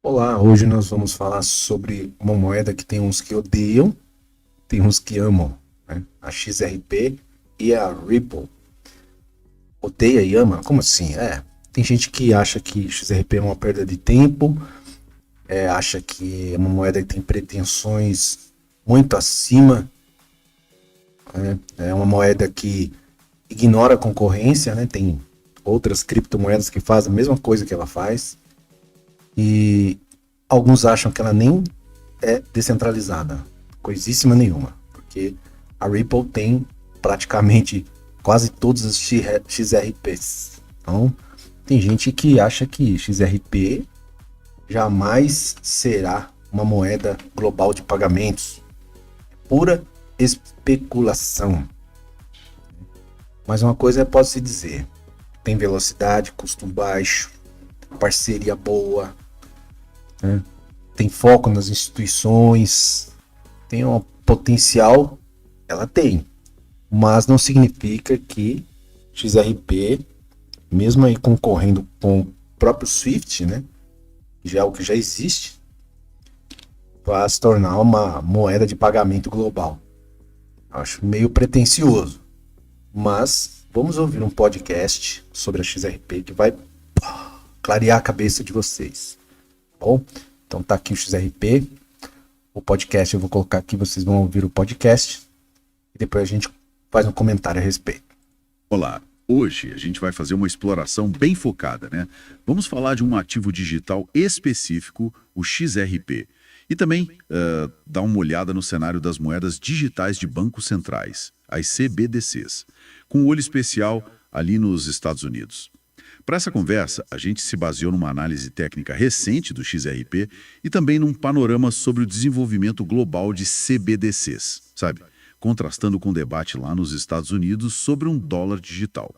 Olá, hoje nós vamos falar sobre uma moeda que tem uns que odeiam, tem uns que amam, né? A XRP e a Ripple. Odeia e ama? Como assim? Tem gente que acha que XRP é uma perda de tempo, acha que é uma moeda que tem pretensões muito acima, né? É uma moeda que ignora a concorrência, né? Tem outras criptomoedas que fazem a mesma coisa que ela faz. E alguns acham que ela nem é descentralizada, coisíssima nenhuma, porque a Ripple tem praticamente quase todos os XRPs. Então, tem gente que acha que XRP jamais será uma moeda global de pagamentos. Pura especulação. Mas uma coisa pode se dizer: tem velocidade, custo baixo, parceria boa, né? Tem foco nas instituições, tem um potencial, ela tem, mas não significa que XRP, mesmo aí concorrendo com o próprio Swift, né, que já é o que já existe, vai se tornar uma moeda de pagamento global. Acho meio pretensioso, mas vamos ouvir um podcast sobre a XRP que vai clarear a cabeça de vocês. Bom, então tá aqui o XRP, o podcast eu vou colocar aqui, vocês vão ouvir o podcast e depois a gente faz um comentário a respeito. Olá, hoje a gente vai fazer uma exploração bem focada, né? Vamos falar de um ativo digital específico, o XRP, e também dar uma olhada no cenário das moedas digitais de bancos centrais, as CBDCs, com um olho especial ali nos Estados Unidos. Para essa conversa, a gente se baseou numa análise técnica recente do XRP e também num panorama sobre o desenvolvimento global de CBDCs, sabe? Contrastando com o debate lá nos Estados Unidos sobre um dólar digital.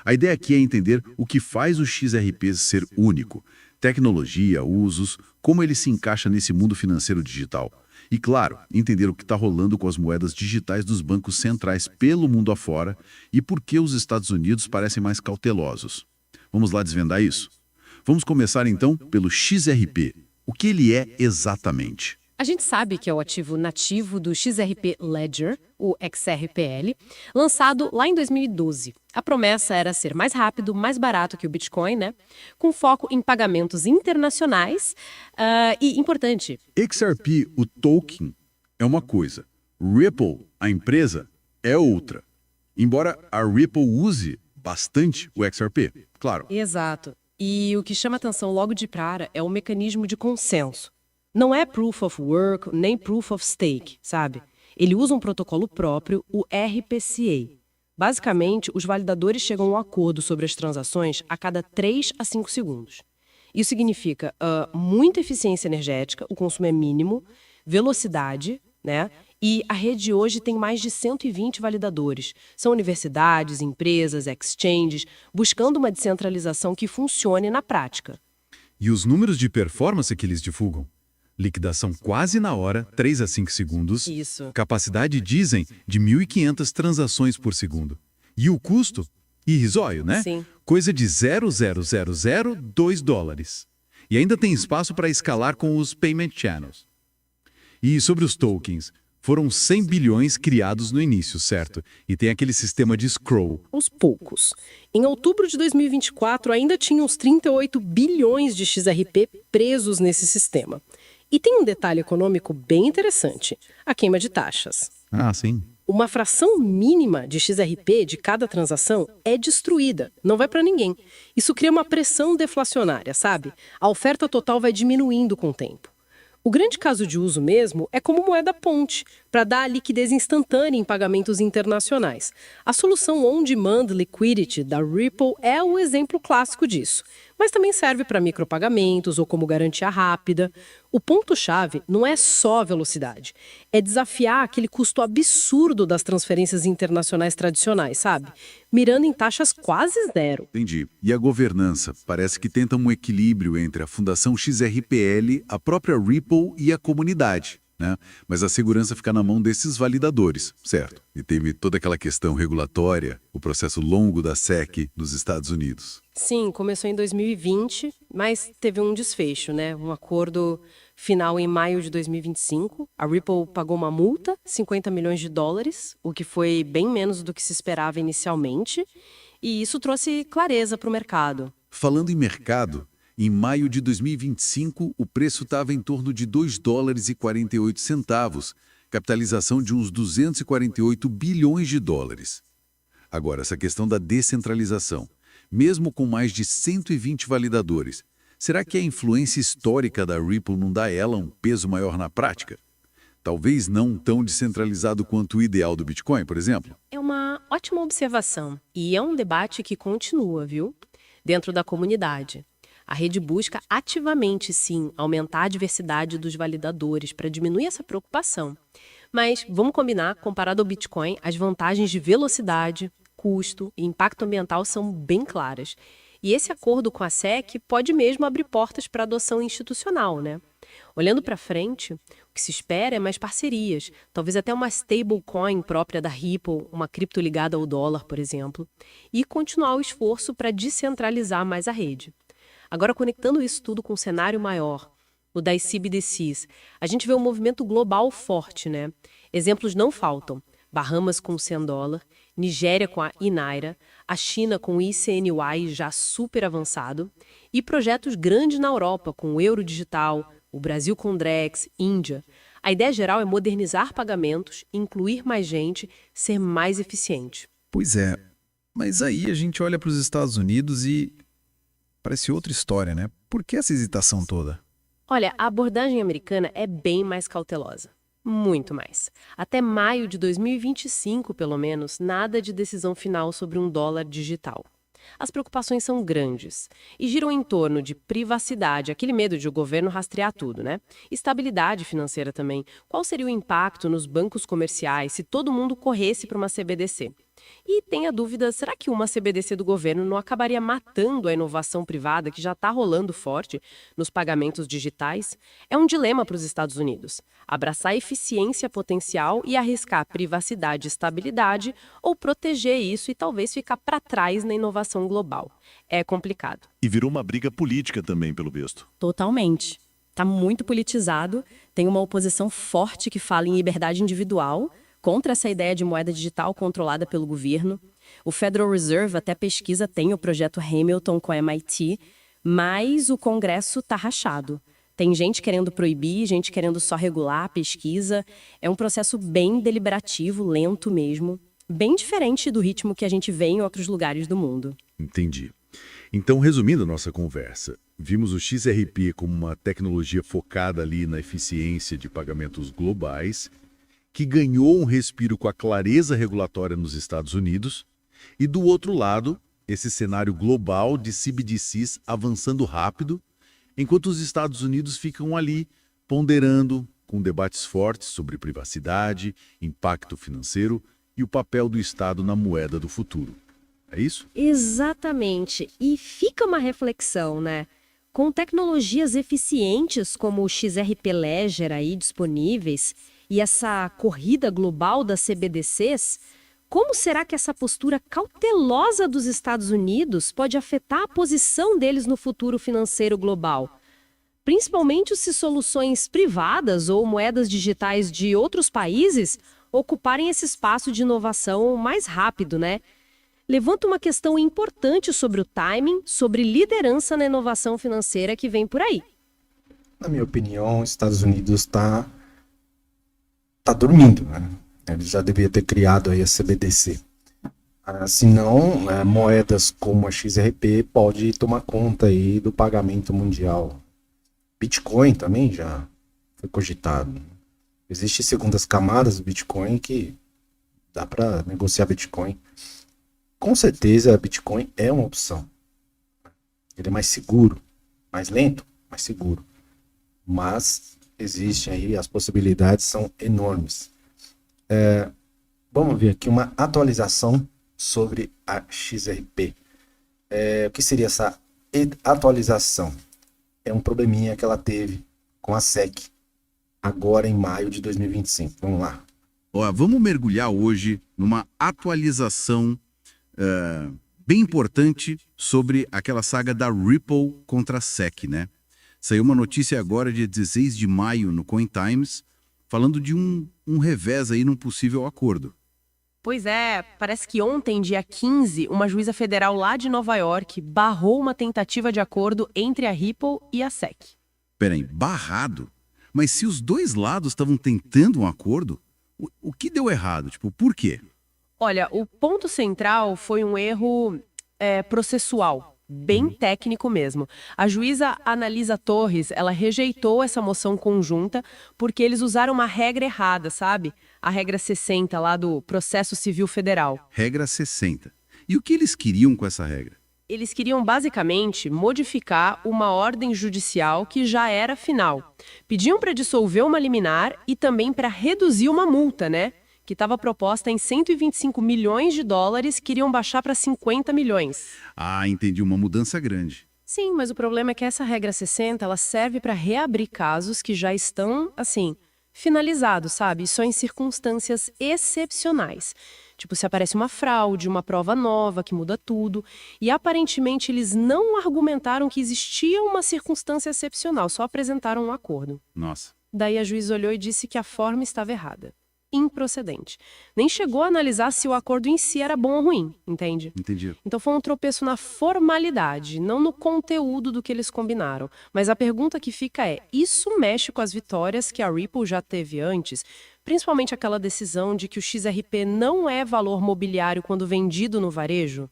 A ideia aqui é entender o que faz o XRP ser único, tecnologia, usos, como ele se encaixa nesse mundo financeiro digital. E, claro, entender o que está rolando com as moedas digitais dos bancos centrais pelo mundo afora e por que os Estados Unidos parecem mais cautelosos. Vamos lá desvendar isso? Vamos começar então pelo XRP. O que ele é exatamente? A gente sabe que é o ativo nativo do XRP Ledger, o XRPL, lançado lá em 2012. A promessa era ser mais rápido, mais barato que o Bitcoin, né? Com foco em pagamentos internacionais e, importante, XRP, o token, é uma coisa. Ripple, a empresa, é outra. Embora a Ripple use bastante o XRP, claro. exato. E o que chama atenção logo de cara é o mecanismo de consenso. Não é Proof of Work nem Proof of Stake, sabe? Ele usa um protocolo próprio, o RPCA. Basicamente, os validadores chegam a um acordo sobre as transações a cada 3 a 5 segundos. Isso significa muita eficiência energética, o consumo é mínimo, velocidade, né? E a rede hoje tem mais de 120 validadores. São universidades, empresas, exchanges, buscando uma descentralização que funcione na prática. E os números de performance que eles divulgam? Liquidação quase na hora, 3 a 5 segundos. Isso. Capacidade, dizem, de 1.500 transações por segundo. E o custo? Irrisório, né? Sim. Coisa de 0,0002 dólares. E ainda tem espaço para escalar com os payment channels. E sobre os tokens, foram 100 bilhões criados no início, certo? E tem aquele sistema de scroll. Aos poucos. Em outubro de 2024, ainda tinha uns 38 bilhões de XRP presos nesse sistema. E tem um detalhe econômico bem interessante: a queima de taxas. Ah, sim. Uma fração mínima de XRP de cada transação é destruída, não vai para ninguém. Isso cria uma pressão deflacionária, sabe? A oferta total vai diminuindo com o tempo. O grande caso de uso mesmo é como moeda ponte, para dar a liquidez instantânea em pagamentos internacionais. A solução On-Demand Liquidity da Ripple é o exemplo clássico disso, mas também serve para micropagamentos ou como garantia rápida. O ponto-chave não é só a velocidade, é desafiar aquele custo absurdo das transferências internacionais tradicionais, sabe? Mirando em taxas quase zero. Entendi. E a governança? Parece que tenta um equilíbrio entre a Fundação XRPL, a própria Ripple e a comunidade. né? Mas a segurança fica na mão desses validadores, certo? E teve toda aquela questão regulatória, o processo longo da SEC nos Estados Unidos. Sim, começou em 2020, mas teve um desfecho, né? Um acordo final em maio de 2025. A Ripple pagou uma multa, 50 milhões de dólares, o que foi bem menos do que se esperava inicialmente, e isso trouxe clareza para o mercado. Falando em mercado, em maio de 2025, o preço estava em torno de 2 dólares e 48 centavos, capitalização de uns 248 bilhões de dólares. Agora, essa questão da descentralização, mesmo com mais de 120 validadores, será que a influência histórica da Ripple não dá a ela um peso maior na prática? Talvez não tão descentralizado quanto o ideal do Bitcoin, por exemplo? É uma ótima observação, e é um debate que continua, viu? Dentro da comunidade. A rede busca ativamente, sim, aumentar a diversidade dos validadores para diminuir essa preocupação. Mas, vamos combinar, comparado ao Bitcoin, as vantagens de velocidade, custo e impacto ambiental são bem claras. E esse acordo com a SEC pode mesmo abrir portas para adoção institucional, né? Olhando para frente, o que se espera é mais parcerias, talvez até uma stablecoin própria da Ripple, uma cripto ligada ao dólar, por exemplo, e continuar o esforço para descentralizar mais a rede. Agora, conectando isso tudo com um cenário maior, o das CBDCs, a gente vê um movimento global forte, né? Exemplos não faltam. Bahamas com o 100 dólar, Nigéria com a iNaira, a China com o ICNY já super avançado, e projetos grandes na Europa com o euro digital, o Brasil com Drex, Índia. A ideia geral é modernizar pagamentos, incluir mais gente, ser mais eficiente. Pois é, mas aí a gente olha para os Estados Unidos e parece outra história, né? Por que essa hesitação toda? Olha, a abordagem americana é bem mais cautelosa. Muito mais. Até maio de 2025, pelo menos, nada de decisão final sobre um dólar digital. As preocupações são grandes e giram em torno de privacidade, aquele medo de o governo rastrear tudo, né? Estabilidade financeira também. Qual seria o impacto nos bancos comerciais se todo mundo corresse para uma CBDC? E tem a dúvida, será que uma CBDC do governo não acabaria matando a inovação privada que já está rolando forte nos pagamentos digitais? É um dilema para os Estados Unidos. Abraçar eficiência potencial e arriscar privacidade e estabilidade ou proteger isso e talvez ficar para trás na inovação global. É complicado. E virou uma briga política também, pelo visto. Totalmente. Está muito politizado, tem uma oposição forte que fala em liberdade individual, contra essa ideia de moeda digital controlada pelo governo. O Federal Reserve até pesquisa tem o projeto Hamilton com a MIT, mas o Congresso está rachado. Tem gente querendo proibir, gente querendo só regular a pesquisa. É um processo bem deliberativo, lento mesmo, bem diferente do ritmo que a gente vê em outros lugares do mundo. Entendi. Então, resumindo a nossa conversa, vimos o XRP como uma tecnologia focada ali na eficiência de pagamentos globais, que ganhou um respiro com a clareza regulatória nos Estados Unidos, e do outro lado, esse cenário global de CBDCs avançando rápido, enquanto os Estados Unidos ficam ali ponderando, com debates fortes sobre privacidade, impacto financeiro e o papel do Estado na moeda do futuro. É isso? Exatamente. E fica uma reflexão, né? Com tecnologias eficientes como o XRP Ledger aí disponíveis e essa corrida global das CBDCs, como será que essa postura cautelosa dos Estados Unidos pode afetar a posição deles no futuro financeiro global? Principalmente se soluções privadas ou moedas digitais de outros países ocuparem esse espaço de inovação mais rápido, né? Levanta uma questão importante sobre o timing, sobre liderança na inovação financeira que vem por aí. Na minha opinião, os Estados Unidos tá dormindo, né? Ele já devia ter criado aí a CBDC. Senão, moedas como a XRP pode tomar conta aí do pagamento mundial. Bitcoin também já foi cogitado. Existem segundas camadas do Bitcoin que dá para negociar Bitcoin. Com certeza, Bitcoin é uma opção. Ele é mais seguro, mais lento, mais seguro. Mas existem aí, as possibilidades são enormes. Vamos ver aqui uma atualização sobre a XRP. O que seria essa atualização? É um probleminha que ela teve com a SEC. agora em maio de 2025. Vamos lá. Ó, vamos mergulhar hoje numa atualização bem importante sobre aquela saga da Ripple contra a SEC, né? Saiu uma notícia agora, dia 16 de maio, no Coin Times, falando de um revés aí num possível acordo. Pois é, parece que ontem, dia 15, uma juíza federal lá de Nova York barrou uma tentativa de acordo entre a Ripple e a SEC. Peraí, barrado? Mas se os dois lados estavam tentando um acordo, o que deu errado? Tipo, por quê? Olha, o ponto central foi um erro processual, bem técnico mesmo. A juíza Analisa Torres, ela rejeitou essa moção conjunta porque eles usaram uma regra errada, sabe? A regra 60 lá do Processo Civil Federal. Regra 60. E o que eles queriam com essa regra? Eles queriam basicamente modificar uma ordem judicial que já era final. Pediam para dissolver uma liminar e também para reduzir uma multa, né? Que estava proposta em 125 milhões de dólares, queriam baixar para 50 milhões. Ah, entendi, uma mudança grande. Sim, mas o problema é que essa regra 60, ela serve para reabrir casos que já estão, assim, finalizados, sabe? Só em circunstâncias excepcionais. Tipo, se aparece uma fraude, uma prova nova que muda tudo. E aparentemente eles não argumentaram que existia uma circunstância excepcional, só apresentaram um acordo. Nossa. Daí a juíza olhou e disse que a forma estava errada. Improcedente. Nem chegou a analisar se o acordo em si era bom ou ruim, entende? Entendi. Então foi um tropeço na formalidade, não no conteúdo do que eles combinaram. Mas a pergunta que fica é, isso mexe com as vitórias que a Ripple já teve antes? Principalmente aquela decisão de que o XRP não é valor mobiliário quando vendido no varejo?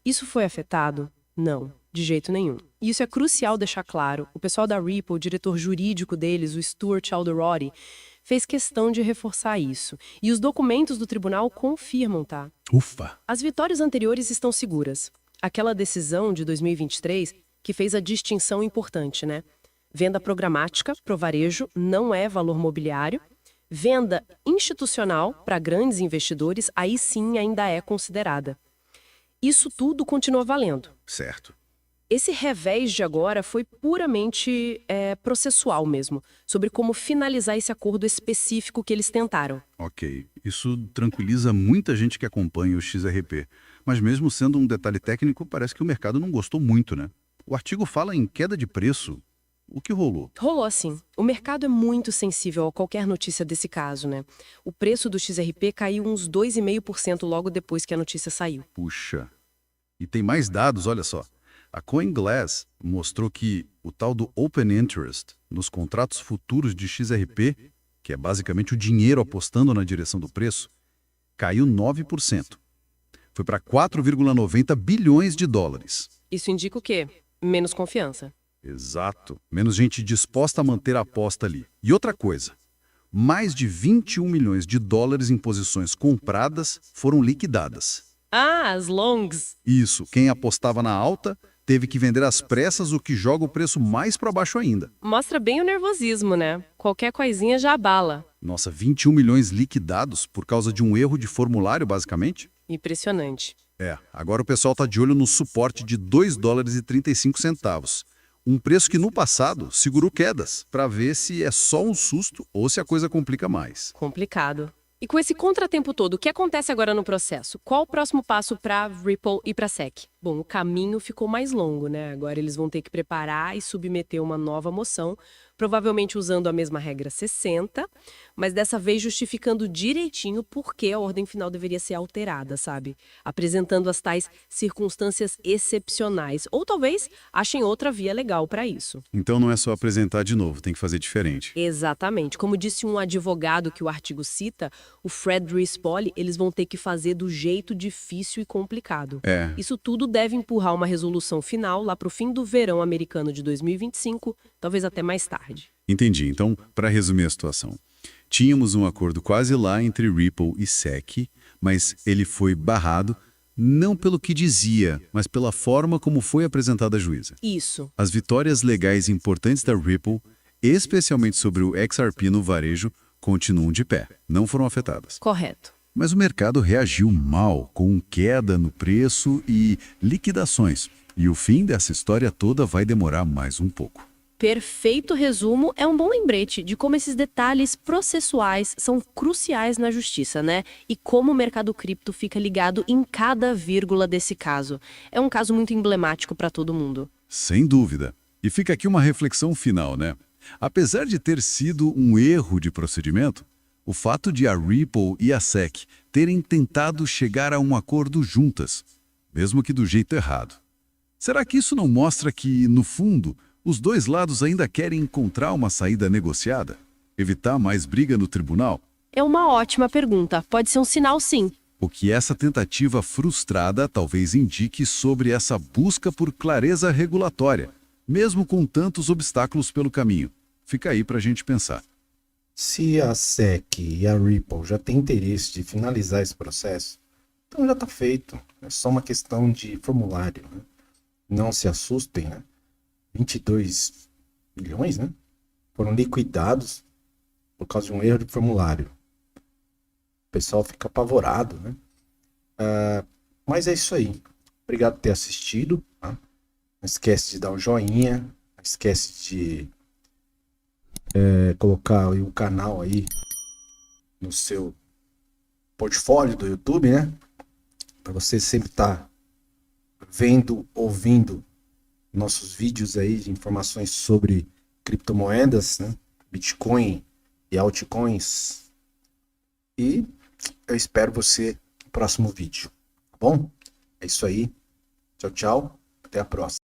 Isso foi afetado? Não, de jeito nenhum. E isso é crucial deixar claro. O pessoal da Ripple, o diretor jurídico deles, o Stuart Alderoty, fez questão de reforçar isso. E os documentos do tribunal confirmam, tá? Ufa! As vitórias anteriores estão seguras. Aquela decisão de 2023 que fez a distinção importante, né? Venda programática pro varejo não é valor mobiliário. Venda institucional para grandes investidores, aí sim ainda é considerada. Isso tudo continua valendo. Certo. Esse revés de agora foi puramente processual mesmo, sobre como finalizar esse acordo específico que eles tentaram. Ok. Isso tranquiliza muita gente que acompanha o XRP. Mas mesmo sendo um detalhe técnico, parece que o mercado não gostou muito, né? O artigo fala em queda de preço. O que rolou? Rolou sim. O mercado é muito sensível a qualquer notícia desse caso, né? O preço do XRP caiu uns 2,5% logo depois que a notícia saiu. Puxa. E tem mais dados, olha só. A CoinGlass mostrou que o tal do Open Interest nos contratos futuros de XRP, que é basicamente o dinheiro apostando na direção do preço, caiu 9%. Foi para 4,90 bilhões de dólares. Isso indica o quê? Menos confiança. Exato. Menos gente disposta a manter a aposta ali. E outra coisa, mais de 21 milhões de dólares em posições compradas foram liquidadas. Ah, as longs! Isso, quem apostava na alta teve que vender às pressas, o que joga o preço mais para baixo ainda. Mostra bem o nervosismo, né? Qualquer coisinha já abala. Nossa, 21 milhões liquidados por causa de um erro de formulário, basicamente? Impressionante. Agora o pessoal tá de olho no suporte de 2 dólares e 35 centavos. Um preço que no passado segurou quedas, para ver se é só um susto ou se a coisa complica mais. Complicado. E com esse contratempo todo, o que acontece agora no processo? Qual o próximo passo para Ripple e para SEC? Bom, o caminho ficou mais longo, né? Agora eles vão ter que preparar e submeter uma nova moção, provavelmente usando a mesma regra 60, mas dessa vez justificando direitinho por que a ordem final deveria ser alterada, sabe? Apresentando as tais circunstâncias excepcionais. Ou talvez achem outra via legal para isso. Então não é só apresentar de novo, tem que fazer diferente. Exatamente. Como disse um advogado que o artigo cita, o Fred Rispoli, eles vão ter que fazer do jeito difícil e complicado. Isso tudo deve empurrar uma resolução final lá para o fim do verão americano de 2025, talvez até mais tarde. Entendi. Então, para resumir a situação, tínhamos um acordo quase lá entre Ripple e SEC, mas ele foi barrado não pelo que dizia, mas pela forma como foi apresentada a juíza. Isso. As vitórias legais importantes da Ripple, especialmente sobre o XRP no varejo, continuam de pé, não foram afetadas. Correto. Mas o mercado reagiu mal, com queda no preço e liquidações. E o fim dessa história toda vai demorar mais um pouco. Perfeito resumo é um bom lembrete de como esses detalhes processuais são cruciais na justiça, né? E como o mercado cripto fica ligado em cada vírgula desse caso. É um caso muito emblemático para todo mundo. Sem dúvida. E fica aqui uma reflexão final, né? Apesar de ter sido um erro de procedimento, o fato de a Ripple e a SEC terem tentado chegar a um acordo juntas, mesmo que do jeito errado. Será que isso não mostra que, no fundo, os dois lados ainda querem encontrar uma saída negociada? Evitar mais briga no tribunal? É uma ótima pergunta. Pode ser um sinal, sim. O que essa tentativa frustrada talvez indique sobre essa busca por clareza regulatória, mesmo com tantos obstáculos pelo caminho. Fica aí para a gente pensar. Se a SEC e a Ripple já têm interesse de finalizar esse processo, então já está feito. É só uma questão de formulário, né? Não se assustem, né? 22 milhões, né? Foram liquidados por causa de um erro de formulário. O pessoal fica apavorado, né? Mas é isso aí. Obrigado por ter assistido. Tá? Não esquece de dar um joinha. Não esquece de colocar aí o canal aí no seu portfólio do YouTube, né? Para você sempre estar vendo, ouvindo nossos vídeos aí de informações sobre criptomoedas, né? Bitcoin e altcoins. E eu espero você no próximo vídeo, tá bom? É isso aí. Tchau, tchau. Até a próxima.